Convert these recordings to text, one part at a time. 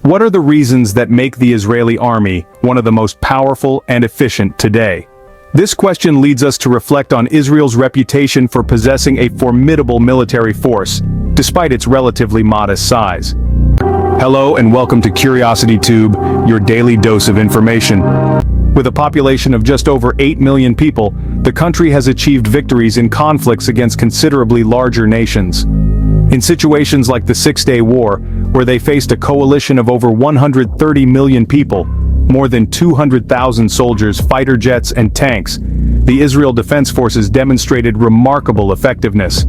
What are the reasons that make the Israeli army one of the most powerful and efficient today? This question leads us to reflect on Israel's reputation for possessing a formidable military force, despite its relatively modest size. Hello and welcome to CuriosityTube, your daily dose of information. With a population of just over 8 million people, the country has achieved victories in conflicts against considerably larger nations. In situations like the Six-Day War, where they faced a coalition of over 130 million people, more than 200,000 soldiers, fighter jets, and tanks, the Israel Defense Forces demonstrated remarkable effectiveness.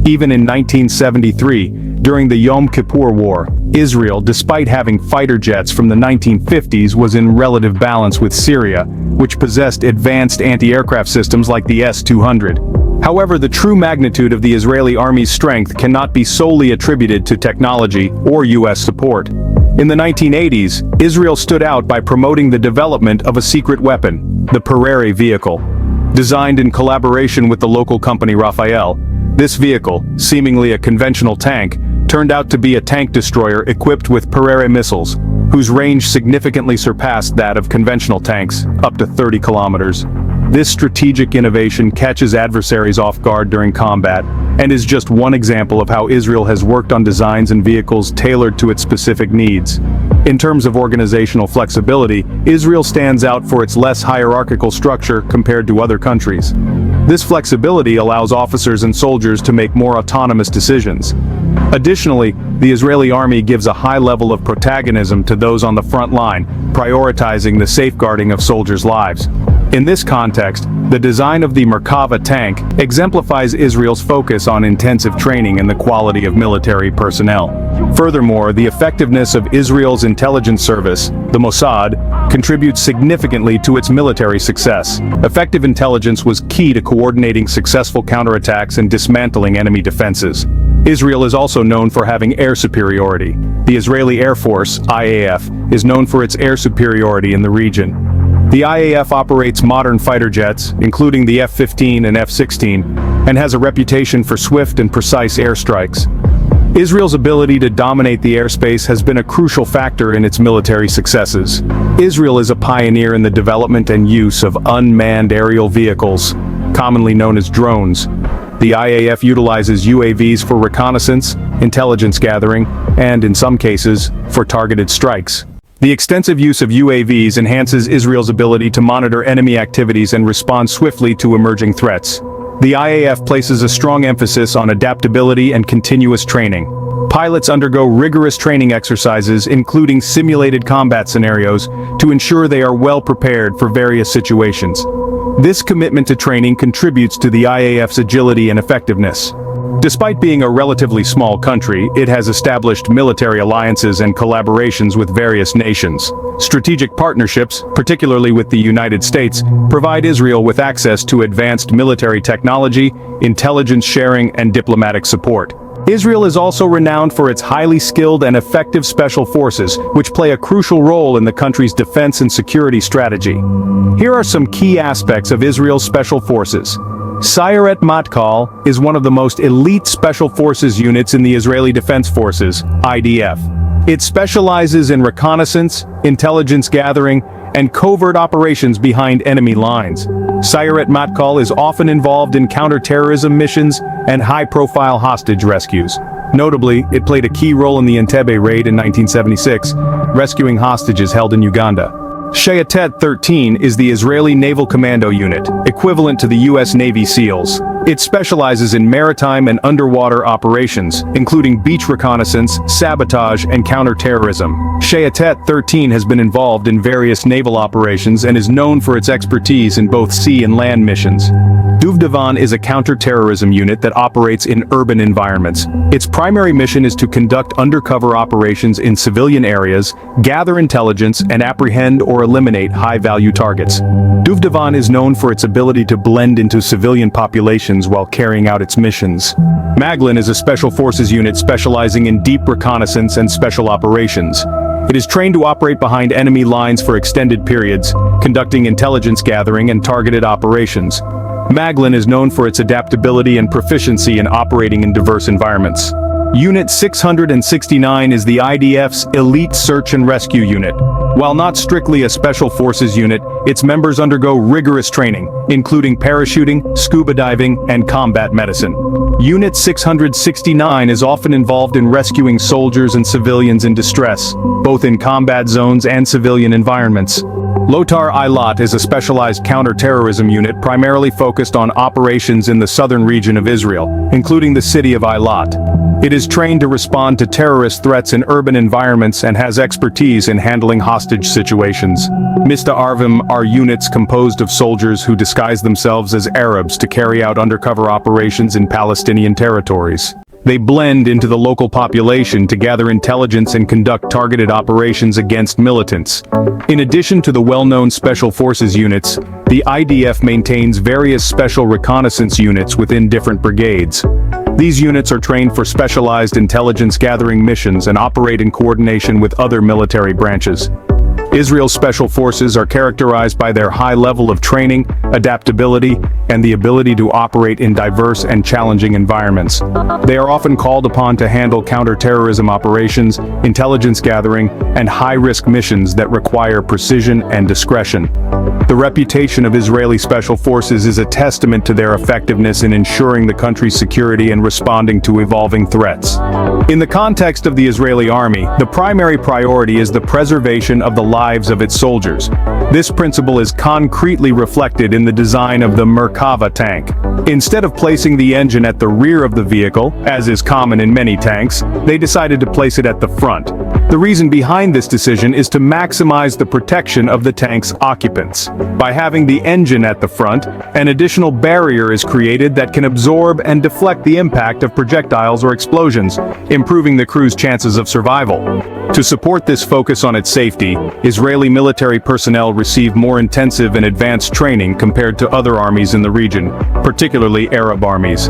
Even in 1973, during the Yom Kippur War, Israel, despite having fighter jets from the 1950s, was in relative balance with Syria, which possessed advanced anti-aircraft systems like the S-200. However, the true magnitude of the Israeli army's strength cannot be solely attributed to technology or U.S. support. In the 1980s, Israel stood out by promoting the development of a secret weapon, the prowess vehicle. Designed in collaboration with the local company Rafael, this vehicle, seemingly a conventional tank, turned out to be a tank destroyer equipped with prowess missiles, whose range significantly surpassed that of conventional tanks, up to 30 kilometers. This strategic innovation catches adversaries off guard during combat, and is just one example of how Israel has worked on designs and vehicles tailored to its specific needs. In terms of organizational flexibility, Israel stands out for its less hierarchical structure compared to other countries. This flexibility allows officers and soldiers to make more autonomous decisions. Additionally, the Israeli army gives a high level of protagonism to those on the front line, prioritizing the safeguarding of soldiers' lives. In this context, the design of the Merkava tank exemplifies Israel's focus on intensive training and the quality of military personnel. Furthermore, the effectiveness of Israel's intelligence service, the Mossad, contributes significantly to its military success. Effective intelligence was key to coordinating successful counterattacks and dismantling enemy defenses. Israel is also known for having air superiority. The Israeli Air Force, IAF, is known for its air superiority in the region. The IAF operates modern fighter jets, including the F-15 and F-16, and has a reputation for swift and precise airstrikes. Israel's ability to dominate the airspace has been a crucial factor in its military successes. Israel is a pioneer in the development and use of unmanned aerial vehicles, commonly known as drones. The IAF utilizes UAVs for reconnaissance, intelligence gathering, and, in some cases, for targeted strikes. The extensive use of UAVs enhances Israel's ability to monitor enemy activities and respond swiftly to emerging threats. The IAF places a strong emphasis on adaptability and continuous training. Pilots undergo rigorous training exercises, including simulated combat scenarios, to ensure they are well prepared for various situations. This commitment to training contributes to the IAF's agility and effectiveness. Despite being a relatively small country, it has established military alliances and collaborations with various nations. Strategic partnerships, particularly with the United States, provide Israel with access to advanced military technology, intelligence sharing, and diplomatic support. Israel is also renowned for its highly skilled and effective special forces, which play a crucial role in the country's defense and security strategy. Here are some key aspects of Israel's special forces. Sayeret Matkal is one of the most elite special forces units in the Israeli Defense Forces, IDF. It specializes in reconnaissance, intelligence gathering, and covert operations behind enemy lines. Sayeret Matkal is often involved in counter-terrorism missions and high-profile hostage rescues. Notably, it played a key role in the Entebbe raid in 1976, rescuing hostages held in Uganda. Sayeret 13 is the Israeli Naval Commando Unit, equivalent to the U.S. Navy SEALs. It specializes in maritime and underwater operations, including beach reconnaissance, sabotage, and counter-terrorism. Sayeret 13 has been involved in various naval operations and is known for its expertise in both sea and land missions. Duvdevan is a counter-terrorism unit that operates in urban environments. Its primary mission is to conduct undercover operations in civilian areas, gather intelligence, and apprehend or eliminate high-value targets. Duvdevan is known for its ability to blend into civilian populations while carrying out its missions. Maglin is a special forces unit specializing in deep reconnaissance and special operations. It is trained to operate behind enemy lines for extended periods, conducting intelligence gathering and targeted operations. Maglin is known for its adaptability and proficiency in operating in diverse environments. Unit 669 is the IDF's elite search and rescue unit. While not strictly a special forces unit, its members undergo rigorous training, including parachuting, scuba diving, and combat medicine. Unit 669 is often involved in rescuing soldiers and civilians in distress, both in combat zones and civilian environments. Lotar Eilat is a specialized counter-terrorism unit primarily focused on operations in the southern region of Israel, including the city of Eilat. It is trained to respond to terrorist threats in urban environments and has expertise in handling hostage situations. Mista Arvim are units composed of soldiers who disguise themselves as Arabs to carry out undercover operations in Palestinian territories. They blend into the local population to gather intelligence and conduct targeted operations against militants. In addition to the well-known special forces units, the IDF maintains various special reconnaissance units within different brigades. These units are trained for specialized intelligence-gathering missions and operate in coordination with other military branches. Israel's special forces are characterized by their high level of training, adaptability, and the ability to operate in diverse and challenging environments. They are often called upon to handle counter-terrorism operations, intelligence gathering, and high-risk missions that require precision and discretion. The reputation of Israeli special forces is a testament to their effectiveness in ensuring the country's security and responding to evolving threats. In the context of the Israeli army, the primary priority is the preservation of the lives of its soldiers. This principle is concretely reflected in the design of the Merkava tank. Instead of placing the engine at the rear of the vehicle, as is common in many tanks, they decided to place it at the front. The reason behind this decision is to maximize the protection of the tank's occupants. By having the engine at the front, an additional barrier is created that can absorb and deflect the impact of projectiles or explosions, improving the crew's chances of survival. To support this focus on its safety, Israeli military personnel receive more intensive and advanced training compared to other armies in the region, particularly Arab armies.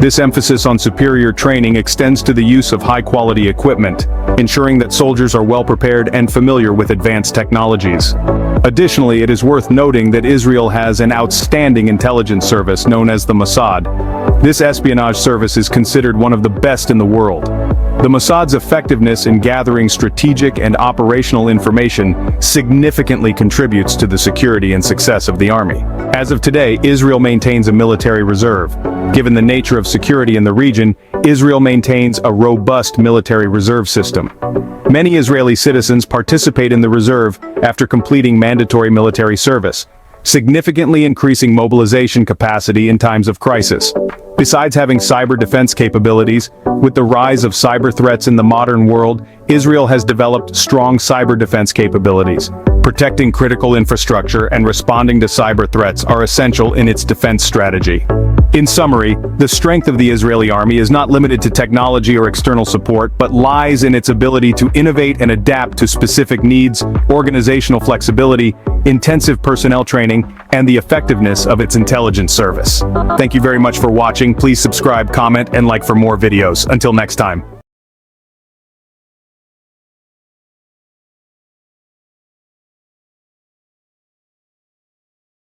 This emphasis on superior training extends to the use of high-quality equipment, ensuring that soldiers are well prepared and familiar with advanced technologies. Additionally, it is worth noting that Israel has an outstanding intelligence service known as the Mossad. This espionage service is considered one of the best in the world. The Mossad's effectiveness in gathering strategic and operational information significantly contributes to the security and success of the army. As of today, Israel maintains a military reserve. Given the nature of security in the region, Israel maintains a robust military reserve system. Many Israeli citizens participate in the reserve after completing mandatory military service, significantly increasing mobilization capacity in times of crisis. Besides having cyber defense capabilities, with the rise of cyber threats in the modern world, Israel has developed strong cyber defense capabilities. Protecting critical infrastructure and responding to cyber threats are essential in its defense strategy. In summary, the strength of the Israeli army is not limited to technology or external support, but lies in its ability to innovate and adapt to specific needs, organizational flexibility, intensive personnel training, and the effectiveness of its intelligence service. Thank you very much for watching. Please subscribe, comment, and like for more videos. Until next time.